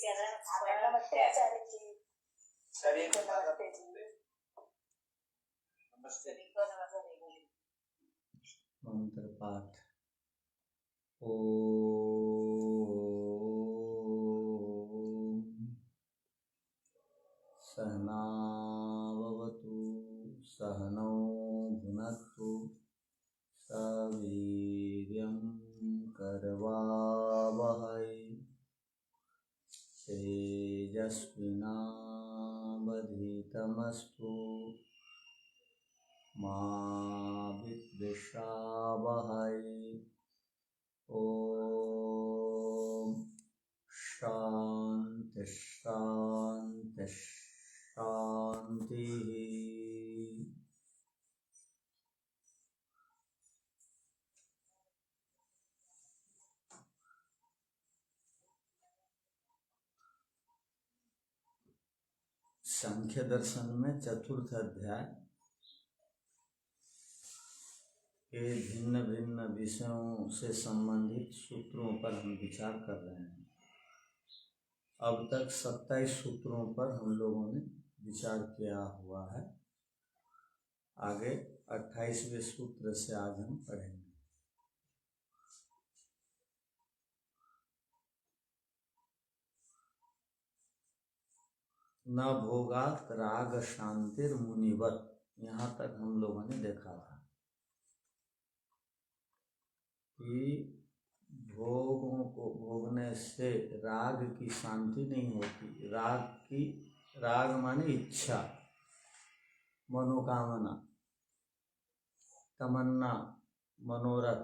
चरण नमस्ते आचार्य जी। शरीर को नमस्ते जी। नमस्ते। मंत्र पाठ। ओम सहनाववतु सहनौ भुनक्तु सवीर्यं करवावहै तेजस्विनावधीतमस्तु मा विद्विषावहै। ओम शांति शांति शांति। सांख्य दर्शन में चतुर्थ अध्याय के भिन्न भिन्न विषयों से संबंधित सूत्रों पर हम विचार कर रहे हैं। अब तक 27 सूत्रों पर हम लोगों ने विचार किया हुआ है। आगे 28वें सूत्र से आज हम पढ़ेंगे। न भोगात राग शांतिर मुनिवत, यहाँ तक हम लोगों ने देखा था कि भोगों को भोगने से राग की शांति नहीं होती। राग माने इच्छा, मनोकामना, तमन्ना, मनोरथ,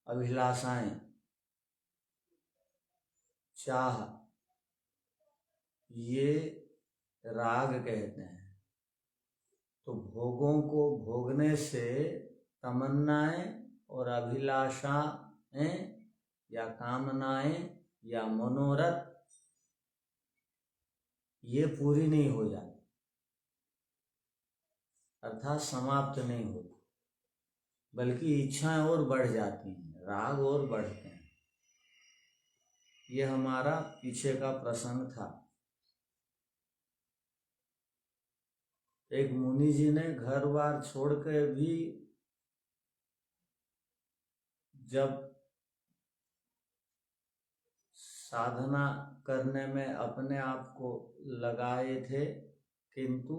अभिलाषाएं, चाह, ये राग कहते हैं। तो भोगों को भोगने से तमन्नाएं और अभिलाषाएं या कामनाएं या मनोरथ ये पूरी नहीं हो जाती, अर्थात समाप्त नहीं होती, बल्कि इच्छाएं और बढ़ जाती हैं, राग और बढ़ते हैं। ये हमारा पीछे का प्रसंग था। एक मुनि जी ने घर बार छोड़ के भी जब साधना करने में अपने आप को लगाए थे, किंतु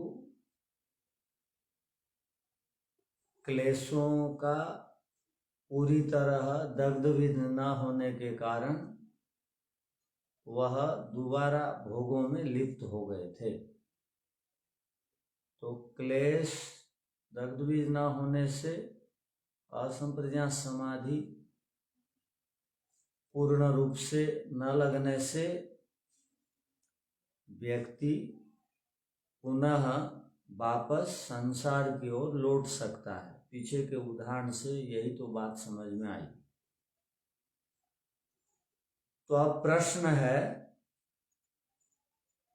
क्लेशों का पूरी तरह दग्धविध न होने के कारण वह दोबारा भोगों में लिप्त हो गए थे। तो क्लेश दग्धविध न होने से असंप्रज्ञात समाधि पूर्ण रूप से न लगने से व्यक्ति पुनः वापस संसार की ओर लौट सकता है। पीछे के उदाहरण से यही तो बात समझ में आई। तो अब प्रश्न है,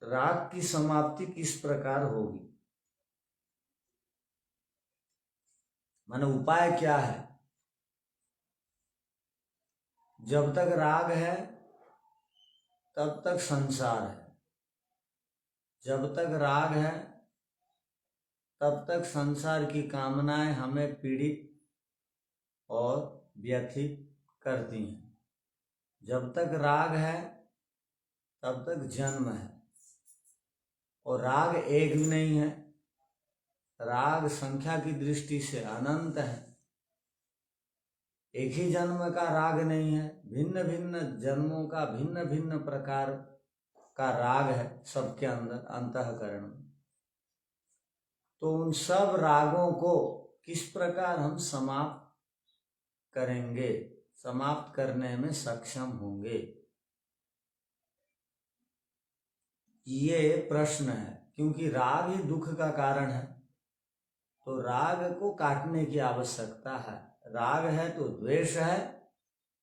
राग की समाप्ति किस प्रकार होगी, माने उपाय क्या है। जब तक राग है तब तक संसार है, जब तक राग है तब तक संसार की कामनाएं हमें पीड़ित और व्यथित करती हैं। जब तक राग है तब तक जन्म है, और राग एक भी नहीं है, राग संख्या की दृष्टि से अनंत है। एक ही जन्म का राग नहीं है, भिन्न भिन्न जन्मों का भिन्न भिन्न प्रकार का राग है सबके अंदर अंतःकरण में। तो उन सब रागों को किस प्रकार हम समाप्त करेंगे, समाप्त करने में सक्षम होंगे, ये प्रश्न है। क्योंकि राग ही दुख का कारण है, तो राग को काटने की आवश्यकता है। राग है तो द्वेष है,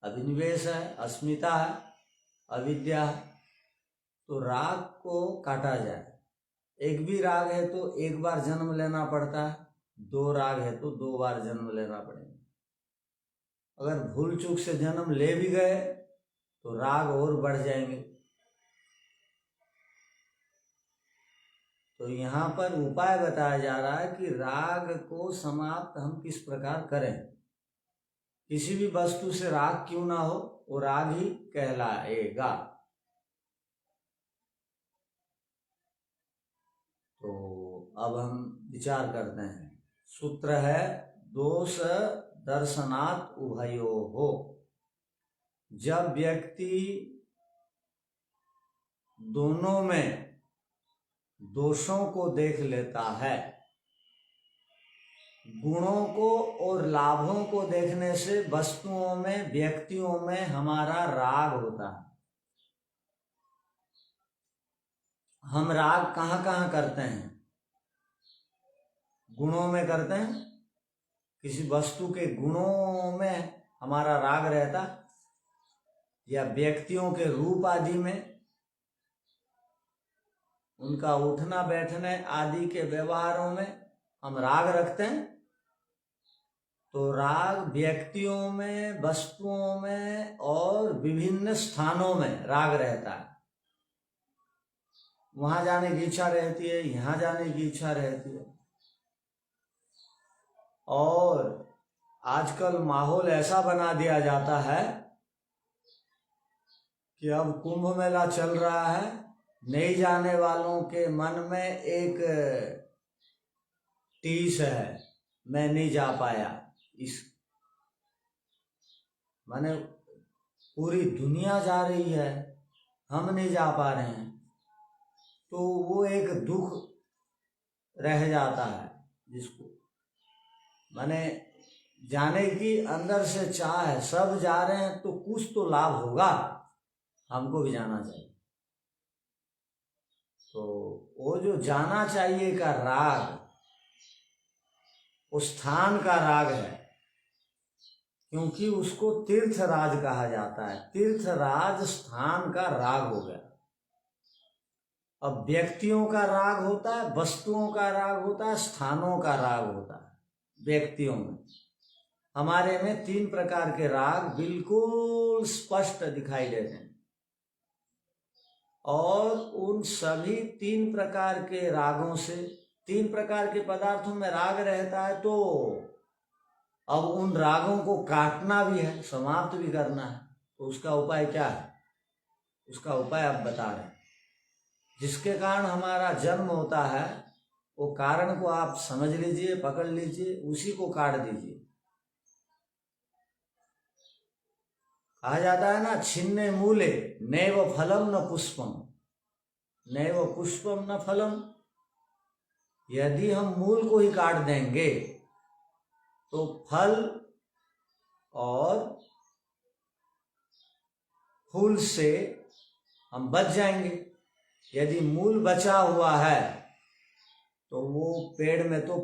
अभिनिवेश है, अस्मिता है, अविद्या है। तो राग को काटा जाए। एक भी राग है तो एक बार जन्म लेना पड़ता है, दो राग है तो दो बार जन्म लेना पड़ेगा। अगर भूल चूक से जन्म ले भी गए तो राग और बढ़ जाएंगे। तो यहाँ पर उपाय बताया जा रहा है कि राग को समाप्त हम किस प्रकार करें। किसी भी वस्तु से राग क्यों ना हो, वो राग ही कहलाएगा। तो अब हम विचार करते हैं। सूत्र है दोष दर्शनात् उभयोः। जब व्यक्ति दोनों में दोषों को देख लेता है, गुणों को और लाभों को देखने से वस्तुओं में, व्यक्तियों में हमारा राग होता है। हम राग कहाँ कहाँ करते हैं? गुणों में करते हैं। किसी वस्तु के गुणों में हमारा राग रहता, या व्यक्तियों के रूप आदि में, उनका उठना बैठने आदि के व्यवहारों में हम राग रखते हैं। तो राग व्यक्तियों में, वस्तुओं में और विभिन्न स्थानों में राग रहता है। वहां जाने की इच्छा रहती है, यहाँ जाने की इच्छा रहती है। और आजकल माहौल ऐसा बना दिया जाता है कि अब कुंभ मेला चल रहा है, नहीं जाने वालों के मन में एक टीस है, मैं नहीं जा पाया। इस माने पूरी दुनिया जा रही है, हम नहीं जा पा रहे हैं, तो वो एक दुख रह जाता है जिसको माने जाने की अंदर से चाह है। सब जा रहे हैं तो कुछ तो लाभ होगा, हमको भी जाना चाहिए। तो वो जो जाना चाहिए का राग, उस स्थान का राग है, क्योंकि उसको तीर्थराज कहा जाता है। तीर्थराज स्थान का राग हो गया। अब व्यक्तियों का राग होता है, वस्तुओं का राग होता है, स्थानों का राग होता है। व्यक्तियों में हमारे में 3 प्रकार के राग बिल्कुल स्पष्ट दिखाई देते हैं, और उन सभी 3 प्रकार के रागों से 3 प्रकार के पदार्थों में राग रहता है। तो अब उन रागों को काटना भी है, समाप्त भी करना है। तो उसका उपाय क्या है? उसका उपाय आप बता रहे हैं। जिसके कारण हमारा जन्म होता है, वो कारण को आप समझ लीजिए, पकड़ लीजिए, उसी को काट दीजिए। कहा जाता है ना, छिन्ने मूले नैव फलम न पुष्पम, नैव पुष्पम न फलम। यदि हम मूल को ही काट देंगे तो फल और फूल से हम बच जाएंगे। यदि मूल बचा हुआ है तो वो पेड़ में तो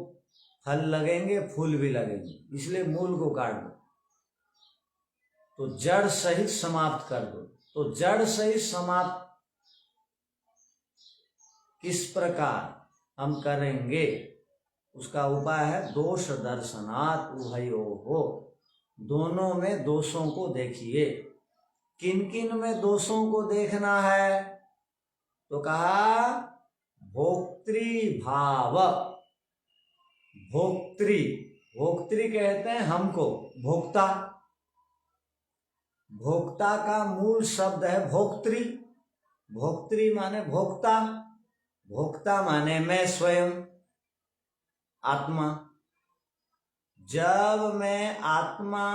फल लगेंगे, फूल भी लगेंगे, इसलिए मूल को काट दो। तो जड़ सहित समाप्त कर दो। तो जड़ सहित समाप्त किस प्रकार हम करेंगे, उसका उपाय है दोष दर्शनात् उभयोः। दोनों में दोषों को देखिए। किन किन में दोषों को देखना है? तो कहा भोक्तृ भाव। भोक्तृ, भोक्तृ कहते हैं हमको, भोक्ता। भोक्ता का मूल शब्द है भोक्तृ। भोक्तृ माने भोक्ता, भोक्ता माने मैं स्वयं, आत्मा। जब मैं आत्मा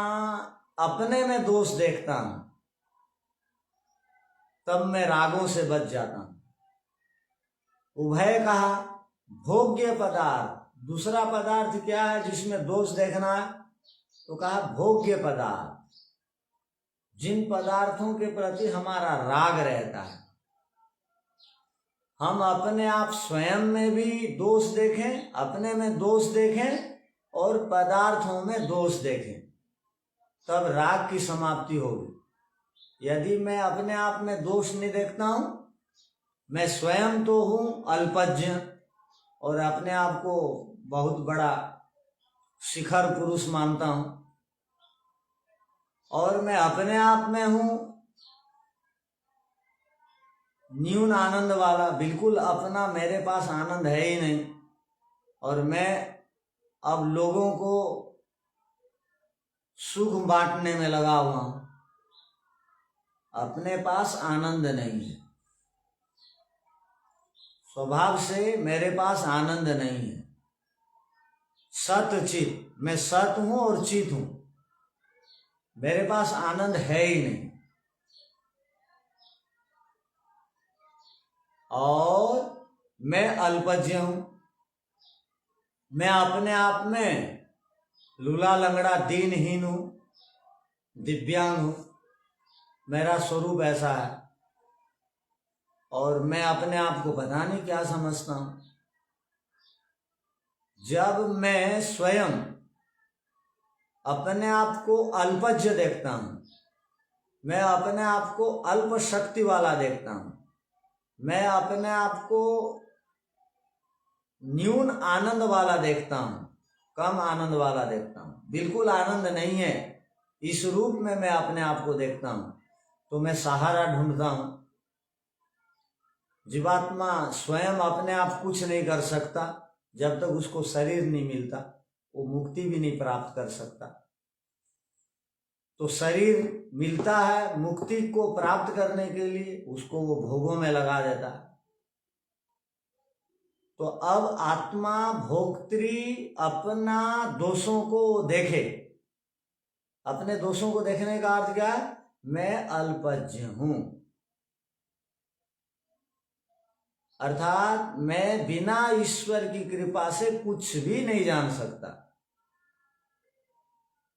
अपने में दोष देखता हूं, तब मैं रागों से बच जाता हूं। उभय कहा, भोग्य पदार्थ। दूसरा पदार्थ क्या है जिसमें दोष देखना है? तो कहा भोग्य पदार्थ। जिन पदार्थों के प्रति हमारा राग रहता है, हम अपने आप स्वयं में भी दोष देखें, अपने में दोष देखें और पदार्थों में दोष देखें, तब राग की समाप्ति होगी। यदि मैं अपने आप में दोष नहीं देखता हूं, मैं स्वयं तो हूं अल्पज्ञ और अपने आप को बहुत बड़ा शिखर पुरुष मानता हूं, और मैं अपने आप में हूं न्यून आनंद वाला, बिल्कुल अपना मेरे पास आनंद है ही नहीं, और मैं अब लोगों को सुख बांटने में लगा हुआ हूं। अपने पास आनंद नहीं है, स्वभाव से मेरे पास आनंद नहीं है। सत चित, मैं सत हूं और चित हूं, मेरे पास आनंद है ही नहीं। और मैं अल्पज्ञ हूं, मैं अपने आप में लूला लंगड़ा दीनहीन हूं, दिव्यांग हूं, मेरा स्वरूप ऐसा है, और मैं अपने आप को पता नहीं क्या समझता हूं। जब मैं स्वयं अपने आप को अल्पज्ञ देखता हूं, मैं अपने आप को अल्प शक्ति वाला देखता हूं, मैं अपने आप को न्यून आनंद वाला देखता हूं, कम आनंद वाला देखता हूं, बिल्कुल आनंद नहीं है, इस रूप में मैं अपने आप को देखता हूं, तो मैं सहारा ढूंढता हूं। जीवात्मा स्वयं अपने आप कुछ नहीं कर सकता, जब तक उसको शरीर नहीं मिलता वो मुक्ति भी नहीं प्राप्त कर सकता। तो शरीर मिलता है मुक्ति को प्राप्त करने के लिए, उसको वो भोगों में लगा देता है। तो अब आत्मा भोक्त्री अपना दोषों को देखे। अपने दोषों को देखने का अर्थ क्या है? मैं अल्पज्ञ हूं, अर्थात मैं बिना ईश्वर की कृपा से कुछ भी नहीं जान सकता।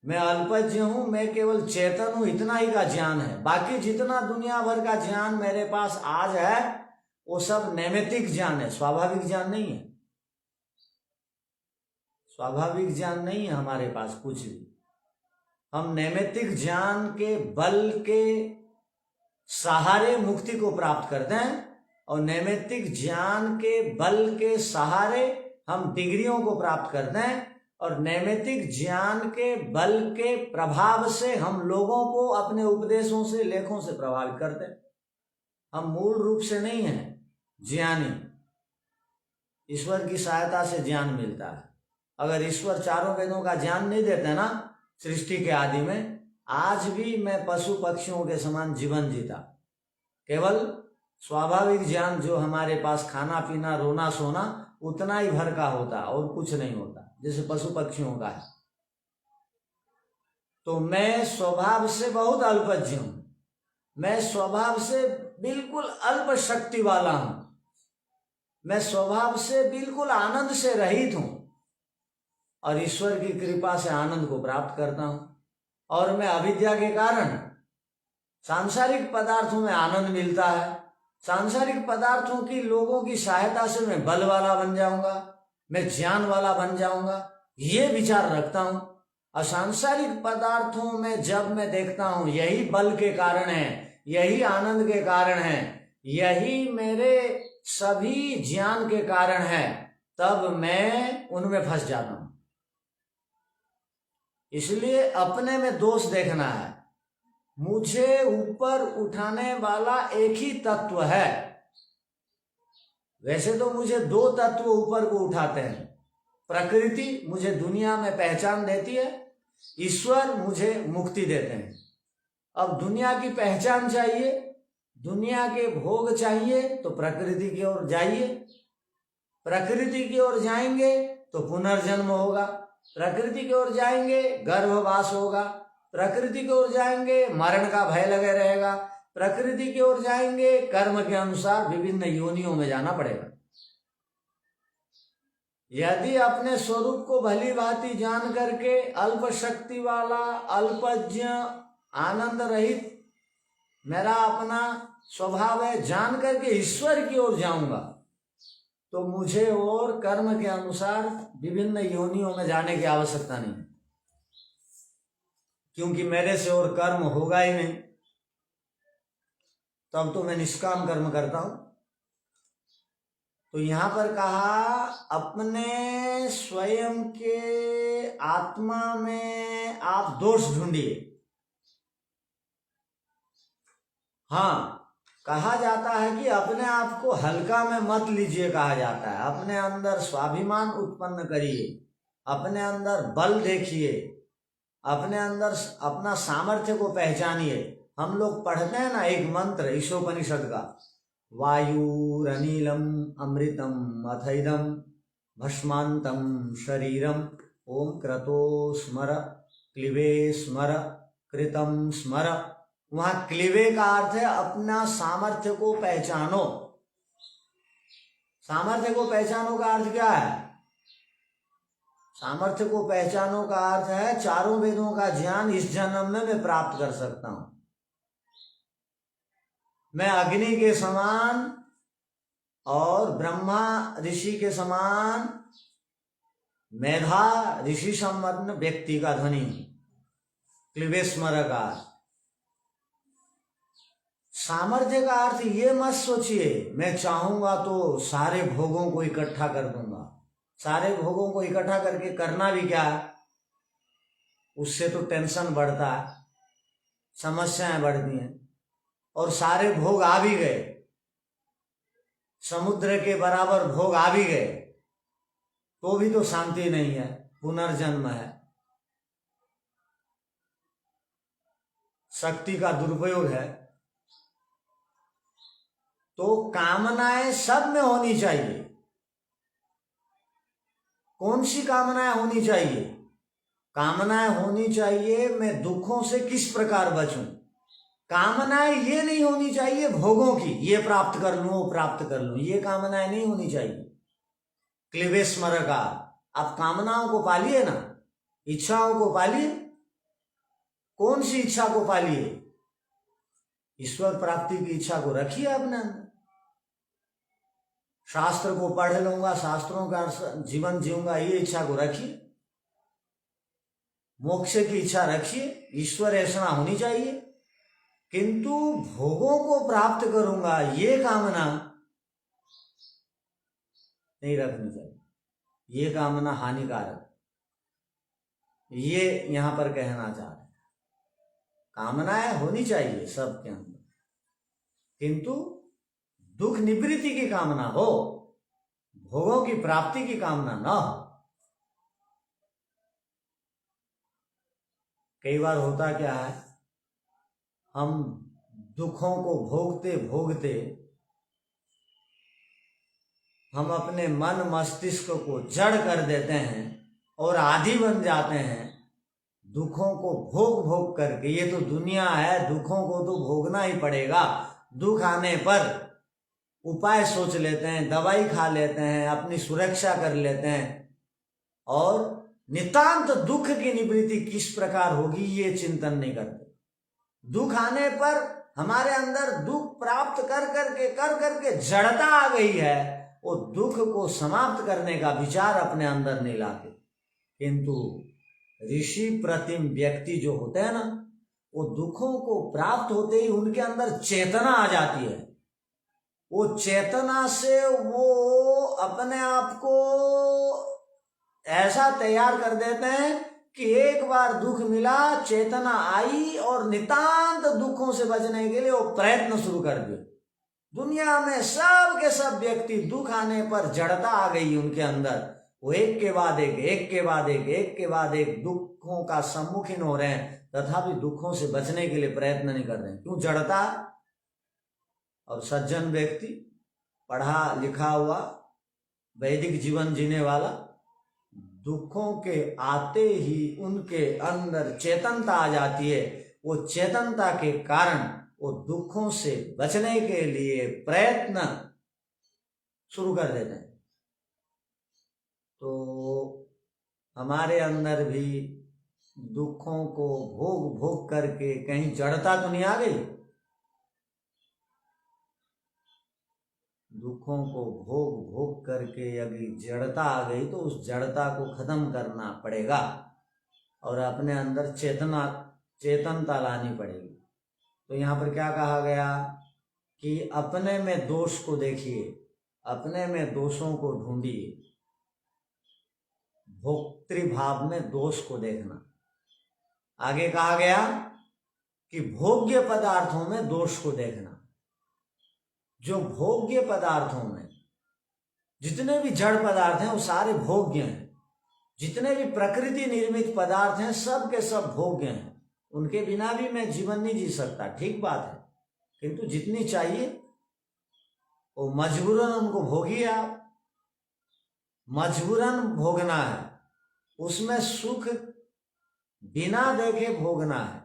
मैं अल्पज्ञ हूं, मैं केवल चेतन हूं, इतना ही का ज्ञान है। बाकी जितना दुनिया भर का ज्ञान मेरे पास आज है वो सब नैमित्तिक ज्ञान है, स्वाभाविक ज्ञान नहीं है। स्वाभाविक ज्ञान नहीं है हमारे पास कुछ भी। हम नैमित्तिक ज्ञान के बल के सहारे मुक्ति को प्राप्त करते हैं, और नैमित्तिक ज्ञान के बल के सहारे हम डिग्रियों को प्राप्त करते हैं, और नैमित्तिक ज्ञान के बल के प्रभाव से हम लोगों को अपने उपदेशों से, लेखों से प्रभावित करते हैं। हम मूल रूप से नहीं हैं ज्ञानी, ईश्वर की सहायता से ज्ञान मिलता है। अगर ईश्वर चारों वेदों का ज्ञान नहीं देते ना सृष्टि के आदि में, आज भी मैं पशु पक्षियों के समान जीवन जीता। केवल स्वाभाविक ज्ञान जो हमारे पास खाना पीना रोना सोना उतना ही भर का होता और कुछ नहीं होता, जैसे पशु पक्षियों का है। तो मैं स्वभाव से बहुत अल्पज्ञ हूं, मैं स्वभाव से बिल्कुल अल्प शक्ति वाला हूं, मैं स्वभाव से बिल्कुल आनंद से रहित हूं, और ईश्वर की कृपा से आनंद को प्राप्त करता हूं। और मैं अविद्या के कारण सांसारिक पदार्थों में आनंद मिलता है, सांसारिक पदार्थों की लोगों की सहायता से मैं बल वाला बन जाऊंगा, मैं ज्ञान वाला बन जाऊंगा, ये विचार रखता हूं। और सांसारिक पदार्थों में जब मैं देखता हूं यही बल के कारण है, यही आनंद के कारण है, यही मेरे सभी ज्ञान के कारण है, तब मैं उनमें फंस जाता हूं। इसलिए अपने में दोष देखना है। मुझे ऊपर उठाने वाला एक ही तत्व है। वैसे तो मुझे दो तत्व ऊपर को उठाते हैं, प्रकृति मुझे दुनिया में पहचान देती है, ईश्वर मुझे मुक्ति देते हैं। अब दुनिया की पहचान चाहिए, दुनिया के भोग चाहिए, तो प्रकृति की ओर जाइए। प्रकृति की ओर जाएंगे तो पुनर्जन्म होगा, प्रकृति की ओर जाएंगे गर्भवास होगा, प्रकृति की ओर जाएंगे मरण का भय लगे रहेगा, प्रकृति की ओर जाएंगे कर्म के अनुसार विभिन्न योनियों में जाना पड़ेगा। यदि अपने स्वरूप को भली भांति जान करके अल्प शक्ति वाला, अल्पज्ञ, आनंद रहित मेरा अपना स्वभाव है, जान करके ईश्वर की ओर जाऊंगा, तो मुझे और कर्म के अनुसार विभिन्न योनियों में जाने की आवश्यकता नहीं, क्योंकि मेरे से और कर्म होगा ही नहीं। तब तो मैं निष्काम कर्म करता हूं। तो यहां पर कहा अपने स्वयं के आत्मा में आप दोष ढूंढिए। हाँ, कहा जाता है कि अपने आप को हल्का में मत लीजिए, कहा जाता है अपने अंदर स्वाभिमान उत्पन्न करिए, अपने अंदर बल देखिए, अपने अंदर अपना सामर्थ्य को पहचानिए। हम लोग पढ़ते हैं ना एक मंत्र ईशोपनिषद का, वायुरनीलम अमृतम अथैदम भस्मांतम शरीरम ओम क्रतो स्मर क्लिवे स्मर कृतम स्मर। वहां क्लिवे का अर्थ है अपना सामर्थ्य को पहचानो। सामर्थ्य को पहचानो का अर्थ क्या है? सामर्थ्य को पहचानो का अर्थ है चारों वेदों का ज्ञान इस जन्म में मैं प्राप्त कर सकता हूं। मैं अग्नि के समान और ब्रह्मा ऋषि के समान मेधा ऋषि संपन्न व्यक्ति का ध्वनि क्लिवे स्मर का। सामर्थ्य का अर्थ ये मत सोचिए मैं चाहूंगा तो सारे भोगों को इकट्ठा कर दूंगा। सारे भोगों को इकट्ठा करके करना भी क्या है? उससे तो टेंशन बढ़ता है, समस्याएं बढ़ती हैं। और सारे भोग आ भी गए, समुद्र के बराबर भोग आ भी गए, तो भी तो शांति नहीं है, पुनर्जन्म है, शक्ति का दुरुपयोग है। तो कामनाएं सब में होनी चाहिए। कौन सी कामनाएं होनी चाहिए? कामनाएं होनी चाहिए मैं दुखों से किस प्रकार बचूं। कामनाएं ये नहीं होनी चाहिए भोगों की, ये प्राप्त कर लूं वो प्राप्त कर लूं, ये कामनाएं नहीं होनी चाहिए। क्लिवे स्मर का आप कामनाओं को पालिए ना, इच्छाओं को पालिए। कौन सी इच्छा को पालिए? ईश्वर प्राप्ति की इच्छा को रखिए अपने अंदर। शास्त्र को पढ़ लूंगा, शास्त्रों का जीवन जीऊंगा, ये इच्छा को रखिए। मोक्ष की इच्छा रखिए, ईश्वर ऐसा होनी चाहिए। किंतु भोगों को प्राप्त करूंगा ये कामना नहीं रखनी चाहिए। ये कामना हानिकारक, ये यहां पर कहना चाह रहे हैं। कामनाएं होनी चाहिए सबके अंदर, किंतु दुख निवृत्ति की कामना हो, भोगों की प्राप्ति की कामना न हो। कई बार होता क्या है, हम दुखों को भोगते भोगते हम अपने मन मस्तिष्क को जड़ कर देते हैं और आदी बन जाते हैं दुखों को भोग भोग करके। ये तो दुनिया है, दुखों को तो भोगना ही पड़ेगा। दुख आने पर उपाय सोच लेते हैं, दवाई खा लेते हैं, अपनी सुरक्षा कर लेते हैं और नितांत दुख की निवृत्ति किस प्रकार होगी ये चिंतन नहीं करते। दुख आने पर हमारे अंदर दुख प्राप्त कर करके जड़ता आ गई है, वो दुख को समाप्त करने का विचार अपने अंदर नहीं लाते। किंतु ऋषि प्रतिम व्यक्ति जो होते हैं ना, वो दुखों को प्राप्त होते ही उनके अंदर चेतना आ जाती है। वो चेतना से वो अपने आप को ऐसा तैयार कर देते हैं कि एक बार दुख मिला, चेतना आई और नितांत दुखों से बचने के लिए वो प्रयत्न शुरू कर दिए। दुनिया में सब के सब व्यक्ति दुख आने पर जड़ता आ गई उनके अंदर, वो एक के बाद एक दुखों का सम्मुखीन हो रहे हैं, तथापि दुखों से बचने के लिए प्रयत्न नहीं कर रहे हैं। क्यों? जड़ता। और सज्जन व्यक्ति, पढ़ा लिखा हुआ, वैदिक जीवन जीने वाला, दुखों के आते ही उनके अंदर चेतनता आ जाती है। वो चेतनता के कारण वो दुखों से बचने के लिए प्रयत्न शुरू कर देते हैं। तो हमारे अंदर भी दुखों को भोग भोग करके कहीं जड़ता तो नहीं आ गई? दुखों को भोग भोग करके यदि जड़ता आ गई तो उस जड़ता को खत्म करना पड़ेगा और अपने अंदर चेतनता लानी पड़ेगी। तो यहाँ पर क्या कहा गया कि अपने में दोष को देखिए, अपने में दोषों को ढूंढिए। भोक्तृभाव में दोष को देखना। आगे कहा गया कि भोग्य पदार्थों में दोष को देखना। जो भोग्य पदार्थों में जितने भी जड़ पदार्थ हैं वो सारे भोग्य हैं। जितने भी प्रकृति निर्मित पदार्थ हैं सब के सब भोग्य हैं। उनके बिना भी मैं जीवन नहीं जी सकता, ठीक बात है, किंतु जितनी चाहिए वो मजबूरन उनको भोगिए आप। मजबूरन भोगना है, उसमें सुख बिना देखे भोगना है,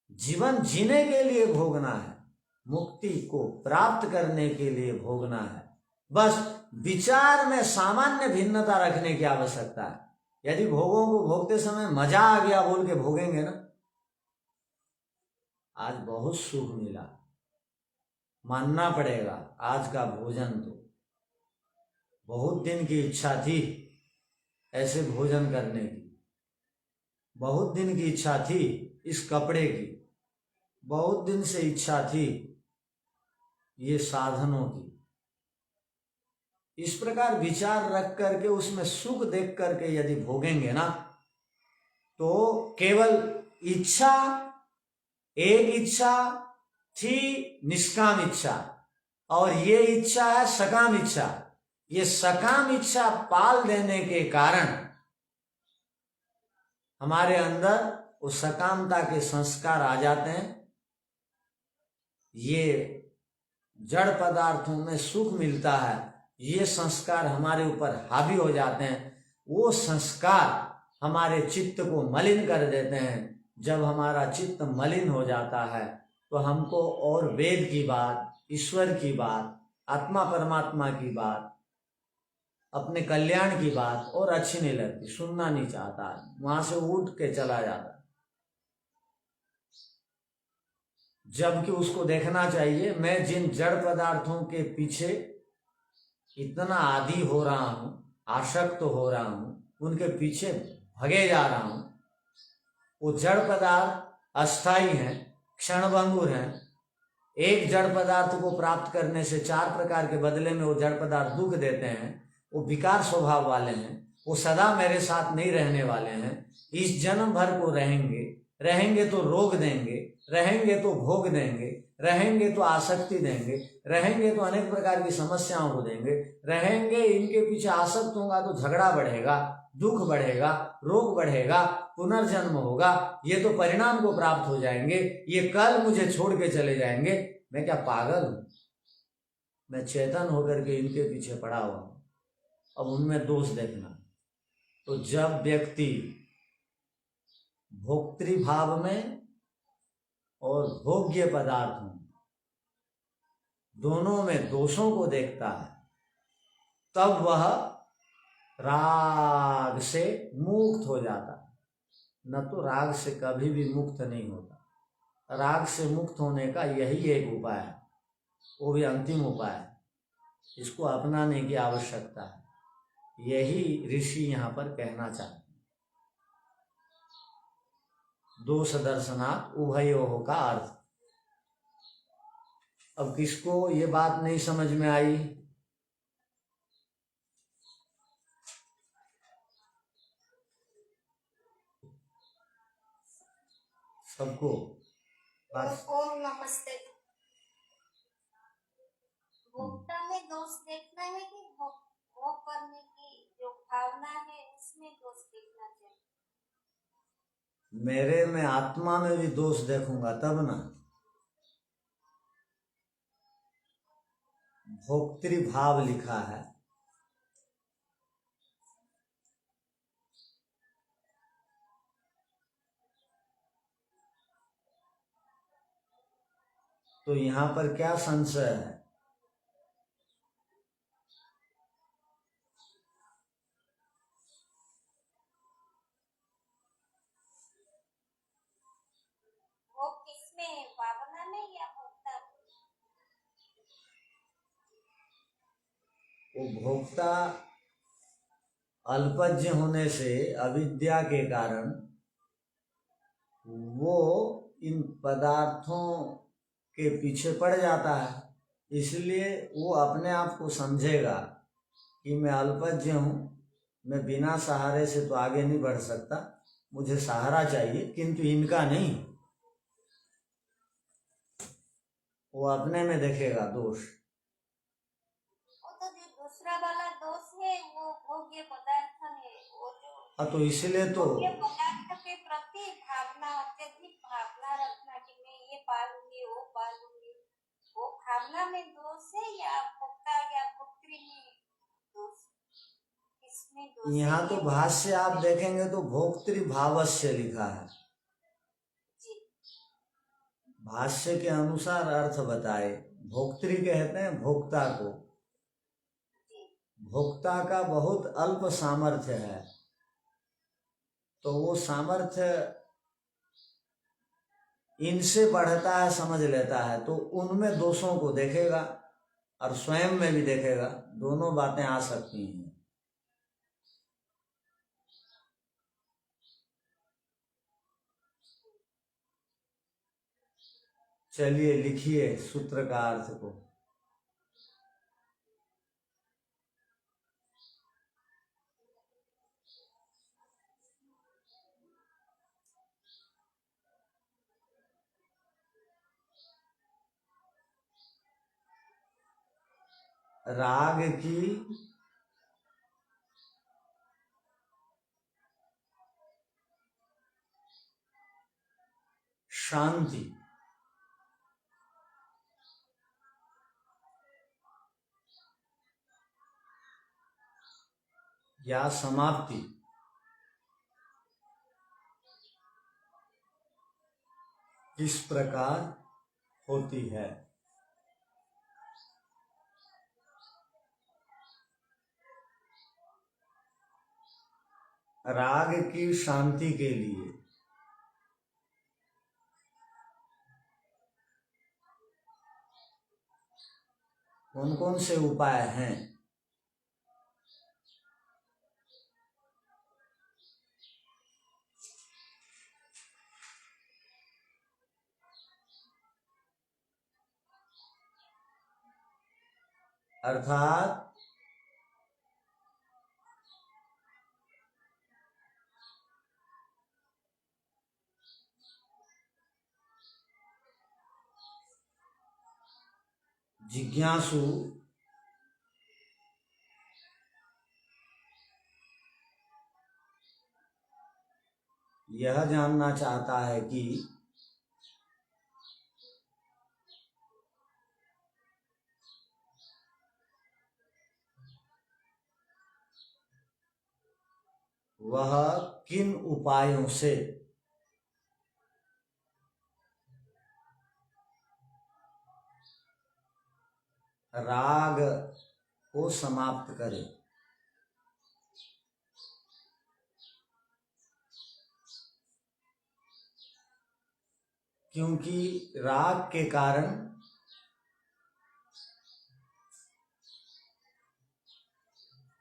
जीवन जीने के लिए भोगना है, मुक्ति को प्राप्त करने के लिए भोगना है। बस विचार में सामान्य भिन्नता रखने की आवश्यकता है। यदि भोगों को भोगते समय मजा आ गया बोल के भोगेंगे ना, आज बहुत सुख मिला, मानना पड़ेगा। आज का भोजन तो बहुत दिन की इच्छा थी ऐसे भोजन करने की, बहुत दिन की इच्छा थी इस कपड़े की, बहुत दिन से इच्छा थी ये साधनों की। इस प्रकार विचार रख करके उसमें सुख देख करके यदि भोगेंगे ना, तो केवल इच्छा, एक इच्छा थी निष्काम इच्छा, और ये इच्छा है सकाम इच्छा। ये सकाम इच्छा पाल देने के कारण हमारे अंदर वो सकामता के संस्कार आ जाते हैं। ये जड़ पदार्थों में सुख मिलता है, ये संस्कार हमारे ऊपर हावी हो जाते हैं। वो संस्कार हमारे चित्त को मलिन कर देते हैं। जब हमारा चित्त मलिन हो जाता है तो हमको और वेद की बात, ईश्वर की बात, आत्मा परमात्मा की बात, अपने कल्याण की बात और अच्छी नहीं लगती, सुनना नहीं चाहता, वहां से उठ के चला जाता। जबकि उसको देखना चाहिए मैं जिन जड़ पदार्थों के पीछे इतना आदी हो रहा हूं, आसक्त हो रहा हूं, उनके पीछे भगे जा रहा हूं, वो जड़ पदार्थ अस्थाई हैं, क्षणभंगुर हैं। एक जड़ पदार्थ को प्राप्त करने से 4 प्रकार के बदले में वो जड़ पदार्थ दुख देते हैं। वो विकार स्वभाव वाले हैं, वो सदा मेरे साथ नहीं रहने वाले हैं। इस जन्म भर को रहेंगे तो रोग देंगे, रहेंगे तो भोग देंगे, रहेंगे तो आसक्ति देंगे, रहेंगे तो अनेक प्रकार की समस्याओं को देंगे, रहेंगे इनके पीछे आसक्त होगा तो झगड़ा बढ़ेगा, दुख बढ़ेगा, रोग बढ़ेगा, पुनर्जन्म होगा, ये तो परिणाम को प्राप्त हो जाएंगे, ये कल मुझे छोड़ के चले जाएंगे। मैं क्या पागल हूं? मैं चेतन होकर के इनके पीछे पड़ा हुआ हूं। अब उनमें दोष देखना। तो जब व्यक्ति भोक्तृभाव में और भोग्य पदार्थों दोनों में दोषों को देखता है, तब वह राग से मुक्त हो जाता है। न तो राग से कभी भी मुक्त नहीं होता। राग से मुक्त होने का यही एक उपाय है, वो भी अंतिम उपाय है। इसको अपनाने की आवश्यकता है। यही ऋषि यहाँ पर कहना चाहते हैं। दोष दर्शनात् उभयोः का अर्थ। अब किसको ये बात नहीं समझ में आई? सबको बस। ओम नमस्ते। भोक्ता में दोष देखना है कि भोग करने की जो भावना है उसमें दोष देखना चाहिए? मेरे में आत्मा में भी दोष देखूंगा तब ना। भोक्तृभाव लिखा है, तो यहां पर क्या संशय है? वो किसमें है, भावना में या भोक्ता? वो भोक्ता अल्पज्ञ होने से, अविद्या के कारण वो इन पदार्थों के पीछे पड़ जाता है। इसलिए वो अपने आप को समझेगा कि मैं अल्पज्ञ हूँ, मैं बिना सहारे से तो आगे नहीं बढ़ सकता, मुझे सहारा चाहिए, किंतु इनका नहीं। वो अपने में देखेगा दोष। भोग्य पदार्थ है, वो जो तो इसलिए तो भोग्य पदार्थ के प्रति भावना, अत्यधिक भावना रखना कि मैं ये पालूंगी वो पालूंगी, वो भावना में दोष है या भोक्ता या भोक्त्री में दोष? इसमें दोष यहाँ है तो ये भाष्य आप देखेंगे तो भोक्तृभावस्य लिखा है। जी भाष्य के अनुसार अर्थ बताए। भोक्तृ कहते हैं भोक्ता को। जी भोक्ता का बहुत अल्प सामर्थ्य है, तो वो सामर्थ्य इनसे बढ़ता है, समझ लेता है, तो उनमें दोषों को देखेगा और स्वयं में भी देखेगा। दोनों बातें आ सकती हैं। चलिए लिखिए सूत्र का अर्थ को। राग की शांति या समाप्ति किस प्रकार होती है? राग की शांति के लिए कौन कौन से उपाय हैं? अर्थात जिज्ञासु यह जानना चाहता है कि वह किन उपायों से राग को समाप्त करे। क्योंकि राग के कारण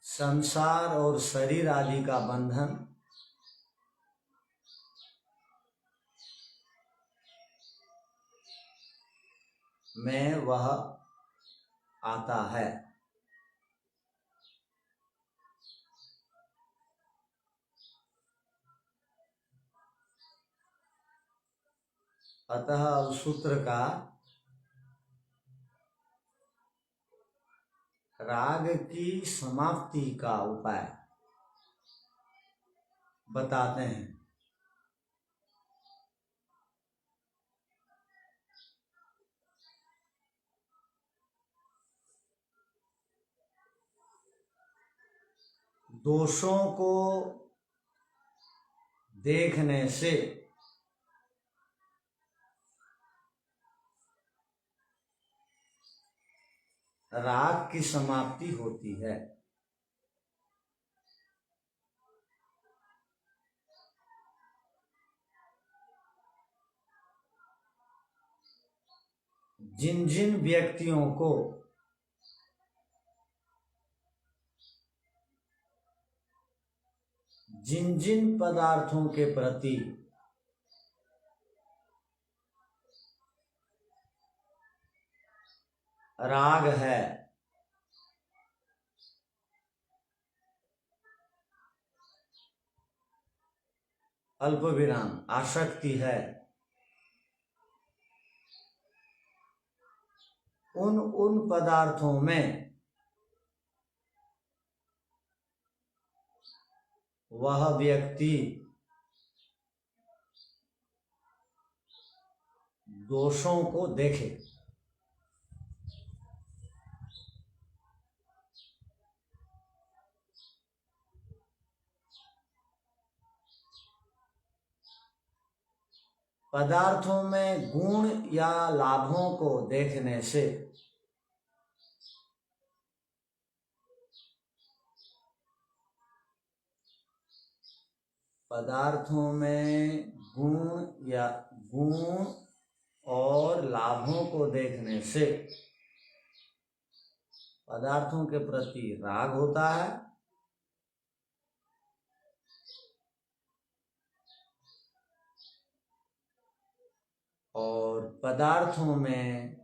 संसार और शरीर आदि का बंधन में वह आता है। अतः अब सूत्र का राग की समाप्ति का उपाय बताते हैं। दोषों को देखने से राग की समाप्ति होती है। जिन जिन व्यक्तियों को जिन जिन पदार्थों के प्रति राग है, अल्प विराम आसक्ति है, उन पदार्थों में वह व्यक्ति दोषों को देखे। पदार्थों में गुण या लाभों को देखने से पदार्थों में गुण और लाभों को देखने से पदार्थों के प्रति राग होता है और पदार्थों में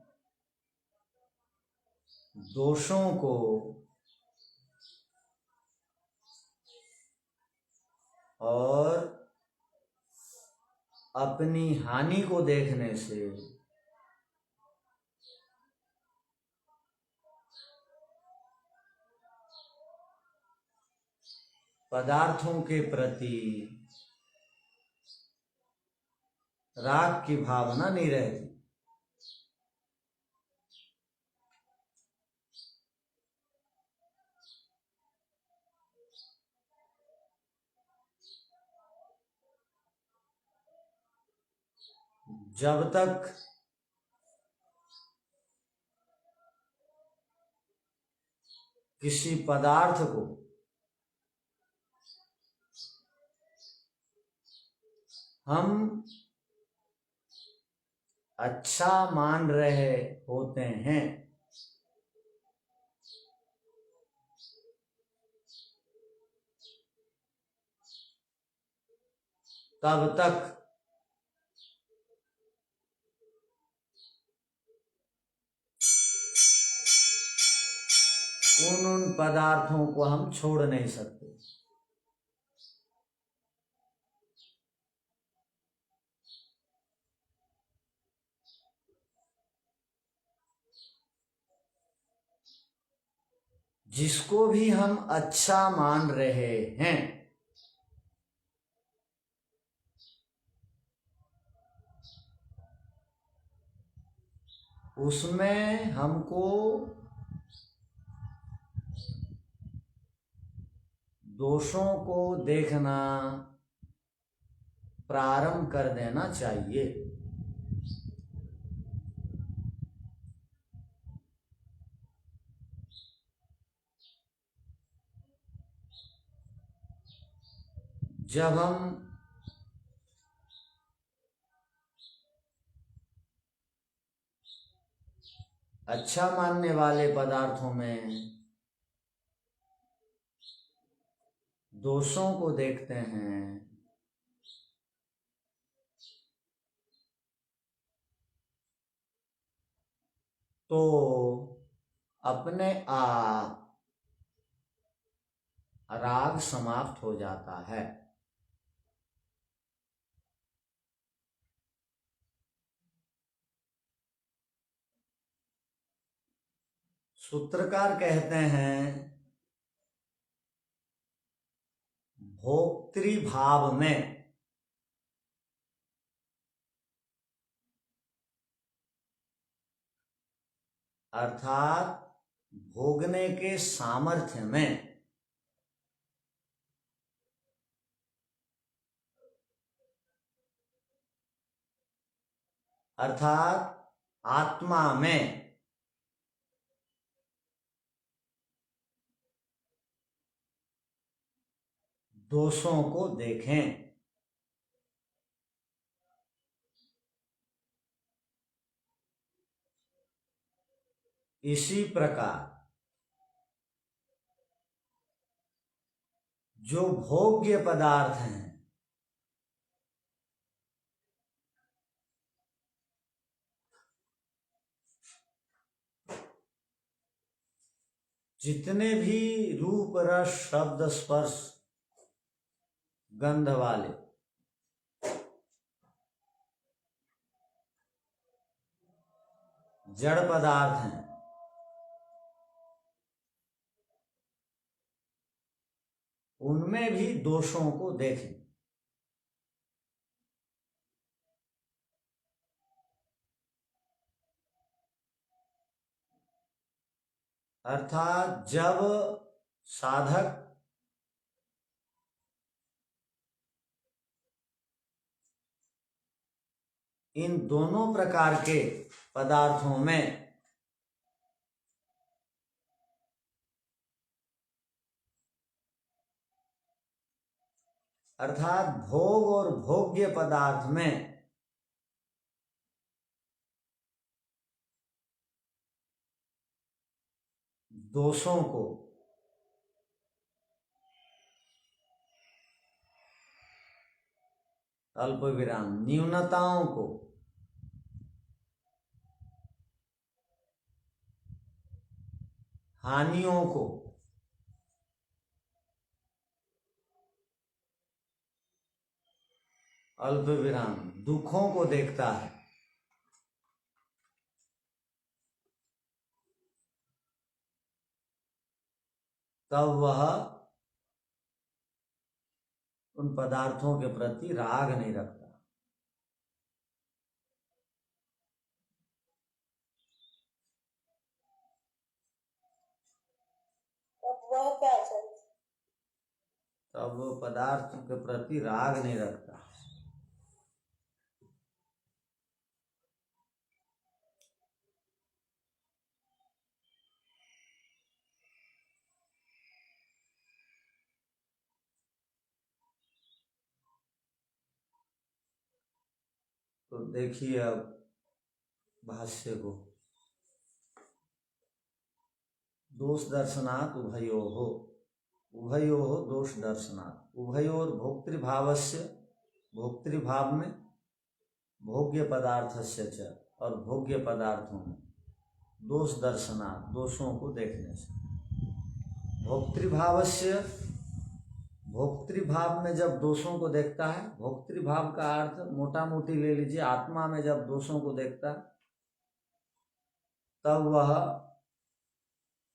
दोषों को और अपनी हानि को देखने से पदार्थों के प्रति राग की भावना नहीं रहती। जब तक किसी पदार्थ को हम अच्छा मान रहे होते हैं तब तक उन पदार्थों को हम छोड़ नहीं सकते। जिसको भी हम अच्छा मान रहे हैं उसमें हमको दोषों को देखना प्रारंभ कर देना चाहिए। जब हम अच्छा मानने वाले पदार्थों में दोषों को देखते हैं तो अपने आप राग समाप्त हो जाता है। सूत्रकार कहते हैं भोक्तृभाव में अर्थात भोगने के सामर्थ्य में अर्थात आत्मा में दोषों को देखें। इसी प्रकार जो भोग्य पदार्थ हैं जितने भी रूप रस शब्द स्पर्श गंध वाले जड़ पदार्थ हैं उनमें उनमें भी दोषों को देखें। अर्थात जब साधक इन दोनों प्रकार के पदार्थों में अर्थात भोग और भोग्य पदार्थ में दोषों को अल्प विराम न्यूनताओं को हानियों को अल्प विराम दुखों को देखता है, तब वह उन पदार्थों के प्रति राग नहीं रखता। वह क्या चल तब वो पदार्थ के प्रति राग नहीं रखता। तो देखिए अब भाष्य को, दोष दर्शनात् उभयोः, उभयोः दोष दर्शनात्, उभयोर भोक्तृभावस्य, भोक्तृभाव में भोग्य पदार्थस्य च, और भोग्य पदार्थों में दोष दर्शनात्, दोषों को देखने से। भोक्तृभावस्य, भोक्तृभाव में जब दोषों को देखता है, भोक्तृभाव का अर्थ मोटा मोटी ले लीजिए, आत्मा में जब दोषों को देखता है तब वह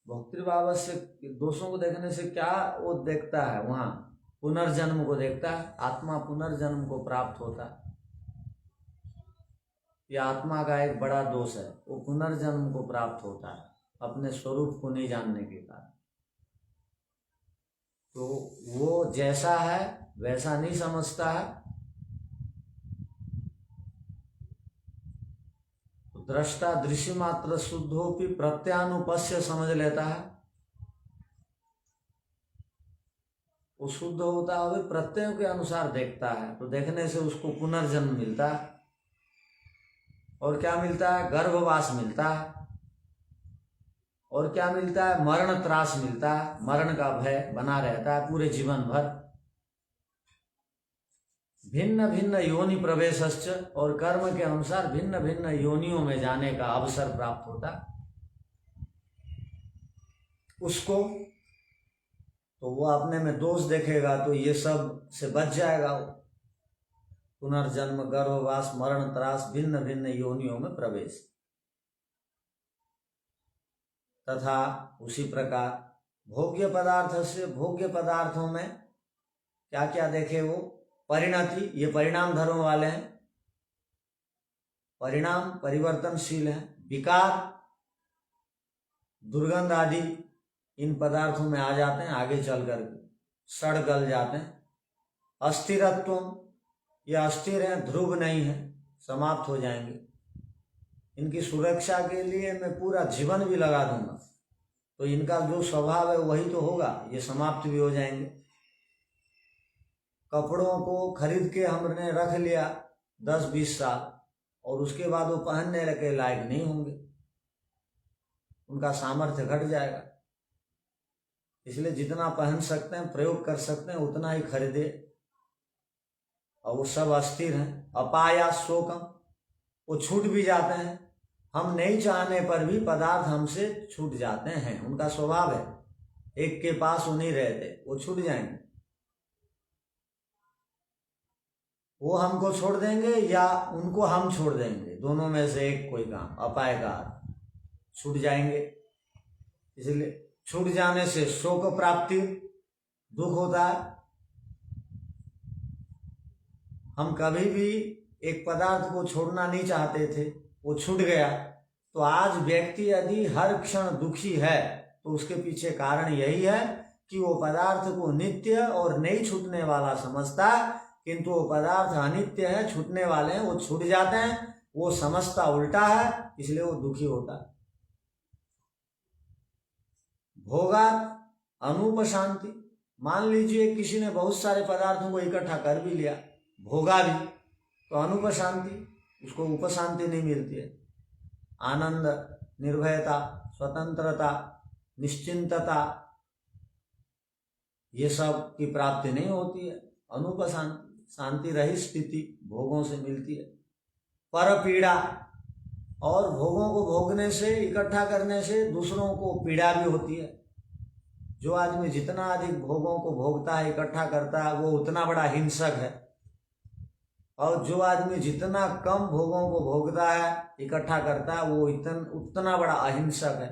भोक्तृभाव से दोषों को देखने से क्या वो देखता है, वहां पुनर्जन्म को देखता है। आत्मा पुनर्जन्म को प्राप्त होता है। यह आत्मा का एक बड़ा दोष है, वो पुनर्जन्म को प्राप्त होता है अपने स्वरूप को नहीं जानने के कारण। तो वो जैसा है वैसा नहीं समझता है, तो दृष्टा दृश्य मात्र शुद्धोपि प्रत्यानुपस्य समझ लेता है। वो शुद्ध होता है, प्रत्ययों के अनुसार देखता है, तो देखने से उसको पुनर्जन्म मिलता है। और क्या मिलता है? गर्भवास मिलता है। और क्या मिलता है? मरण त्रास मिलता है, मरण का भय बना रहता है पूरे जीवन भर। भिन्न भिन्न योनि प्रवेशश्च, और कर्म के अनुसार भिन्न भिन्न योनियों में जाने का अवसर प्राप्त होता उसको। तो वो अपने में दोष देखेगा तो ये सब से बच जाएगा वो। पुनर्जन्म, गर्भवास, मरण त्रास, भिन्न भिन्न योनियों में प्रवेश। तथा उसी प्रकार भोग्य पदार्थ से, भोग्य पदार्थों में क्या क्या देखे वो? परिणति, ये परिणाम धर्म वाले हैं, परिणाम परिवर्तनशील हैं। विकार, दुर्गंध आदि इन पदार्थों में आ जाते हैं, आगे चल कर सड़ गल जाते हैं। अस्थिरत्व, ये अस्थिर हैं, ध्रुव नहीं है, समाप्त हो जाएंगे। इनकी सुरक्षा के लिए मैं पूरा जीवन भी लगा दूंगा, तो इनका जो स्वभाव है वही तो होगा, ये समाप्त भी हो जाएंगे। कपड़ों को खरीद के हमने रख लिया 10-20 साल, और उसके बाद वो पहनने के लायक नहीं होंगे, उनका सामर्थ्य घट जाएगा। इसलिए जितना पहन सकते हैं, प्रयोग कर सकते हैं, उतना ही खरीदे। और वो सब अस्थिर हैं। अपाया शोकम, वो छूट भी जाते हैं, हम नहीं चाहने पर भी पदार्थ हमसे छूट जाते हैं, उनका स्वभाव है। एक के पास वो नहीं रहते, वो छूट जाएंगे। वो हमको छोड़ देंगे या उनको हम छोड़ देंगे, दोनों में से एक कोई काम। अपाय का छूट जाएंगे। इसलिए छूट जाने से शोक प्राप्ति, दुख होता है। हम कभी भी एक पदार्थ को छोड़ना नहीं चाहते थे, वो छूट गया, तो आज व्यक्ति यदि हर क्षण दुखी है तो उसके पीछे कारण यही है कि वो पदार्थ को नित्य और नहीं छूटने वाला समझता, किंतु वो पदार्थ अनित्य है, छूटने वाले हैं, वो छूट जाते हैं, वो समझता उल्टा है, इसलिए वो दुखी होता है। भोगा अनूप शांति, मान लीजिए किसी ने बहुत सारे पदार्थों को इकट्ठा कर भी लिया, भोगा भी, तो अनूप शांति, उसको उपशांति नहीं मिलती है। आनंद, निर्भयता, स्वतंत्रता, निश्चिंतता, ये सब की प्राप्ति नहीं होती है। अनूप शांति, शांति रहित स्थिति भोगों से मिलती है। पर पीड़ा, और भोगों को भोगने से, इकट्ठा करने से दूसरों को पीड़ा भी होती है। जो आदमी जितना अधिक भोगों को भोगता है, इकट्ठा करता है, वो उतना बड़ा हिंसक है, और जो आदमी जितना कम भोगों को भोगता है, इकट्ठा करता है, वो उतना बड़ा अहिंसक है।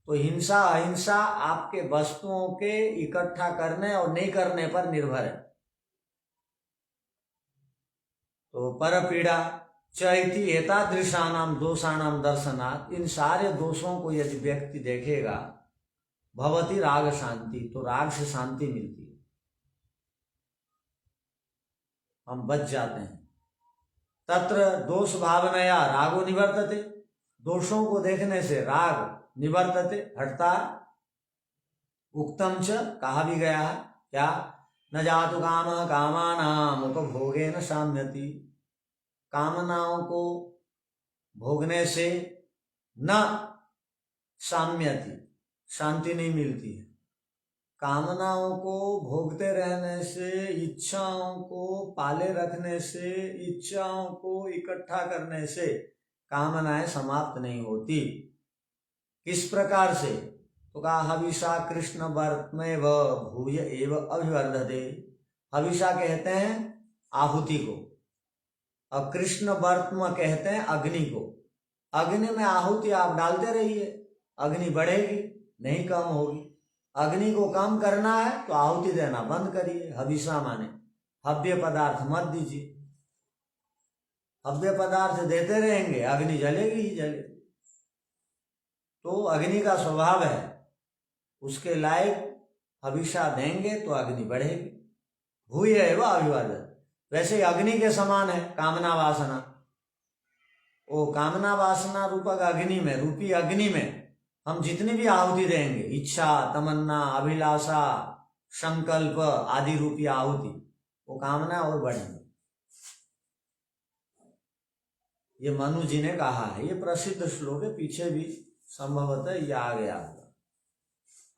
तो हिंसा अहिंसा आपके वस्तुओं के इकट्ठा करने और नहीं करने पर निर्भर है। तो पर पीड़ा चैति एतादृशानाम दोषाणाम दर्शनात्, इन सारे दोषों को यदि व्यक्ति देखेगा, भवति राग शांति, तो राग से शांति मिलती है, हम बच जाते हैं। तत्र दोष भावनया रागो निवर्तते, दोषों को देखने से राग निवर्तते, हटता। उक्तम च, कहा भी गया है, क्या? न जातु कामः कामानाम उपभोगेन शाम्यति, कामनाओं को भोगने से न शाम्यति, शांति नहीं मिलती है। कामनाओं को भोगते रहने से, इच्छाओं को पाले रखने से, इच्छाओं को इकट्ठा करने से कामनाएं समाप्त नहीं होती। किस प्रकार से? तो कहा हविषा कृष्ण वर्तमेव भूय एव अभिवर्धते, हविषा कहते हैं आहुति को, और कृष्ण वर्तम कहते हैं अग्नि को। अग्नि में आहुति आप डालते रहिए, अग्नि बढ़ेगी, नहीं कम होगी। अग्नि को कम करना है तो आहुति देना बंद करिए। हविषा माने हव्य पदार्थ मत दीजिए, हव्य पदार्थ देते रहेंगे, अग्नि जलेगी ही जलेगी। तो अग्नि का स्वभाव है, उसके लायक हविषा देंगे तो अग्नि बढ़ेगी। भूय एव अभिवर्धते, वैसे अग्नि के समान है कामना वासना। वो कामना वासना रूपक अग्नि में, रूपी अग्नि में हम जितनी भी आहुति देंगे, इच्छा, तमन्ना, अभिलाषा, संकल्प आदि रूपी आहुति, वो कामना और बढ़ेंगे। ये मनु जी ने कहा है, ये प्रसिद्ध श्लोक है, पीछे भी संभवतः ये आ गया होगा।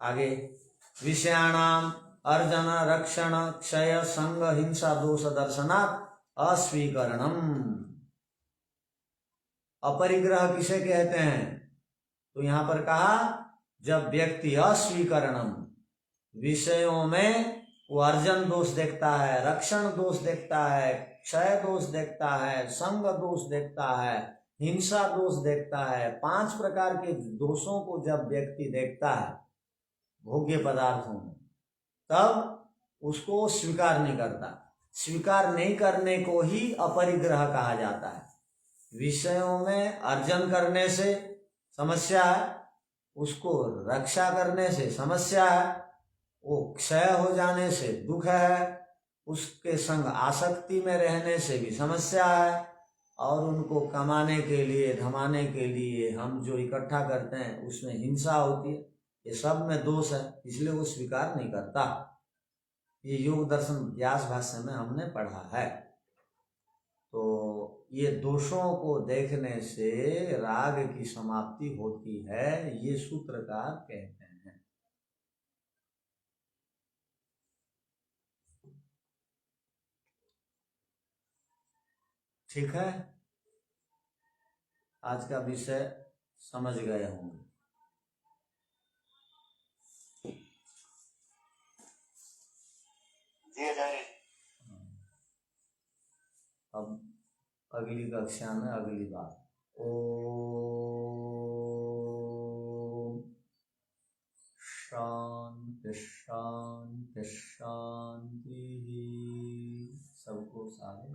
आगे विषयाणाम अर्जन रक्षण क्षय संग हिंसा दोष दर्शनात् अस्वीकरणम, अपरिग्रह किसे कहते हैं? तो यहां पर कहा जब व्यक्ति अस्वीकरणम, विषयों में वो अर्जन दोष देखता है, रक्षण दोष देखता है, क्षय दोष देखता है, संग दोष देखता है, हिंसा दोष देखता है, 5 प्रकार के दोषों को जब व्यक्ति देखता है भोग्य पदार्थों में, तब उसको स्वीकार नहीं करता। स्वीकार नहीं करने को ही अपरिग्रह कहा जाता है। विषयों में अर्जन करने से समस्या है, उसको रक्षा करने से समस्या है, वो क्षय हो जाने से दुख है, उसके संग आसक्ति में रहने से भी समस्या है, और उनको कमाने के लिए, धमाने के लिए हम जो इकट्ठा करते हैं उसमें हिंसा होती है। ये सब में दोष है, इसलिए वो स्वीकार नहीं करता। ये योग दर्शन व्यास भाष्य में हमने पढ़ा है। तो ये दोषों को देखने से राग की समाप्ति होती है, ये सूत्रकार कहते हैं। ठीक है, आज का विषय समझ गए होंगे। अब अगली कक्षा में अगली बार। ओम शांति शांति शांति। सबको सारे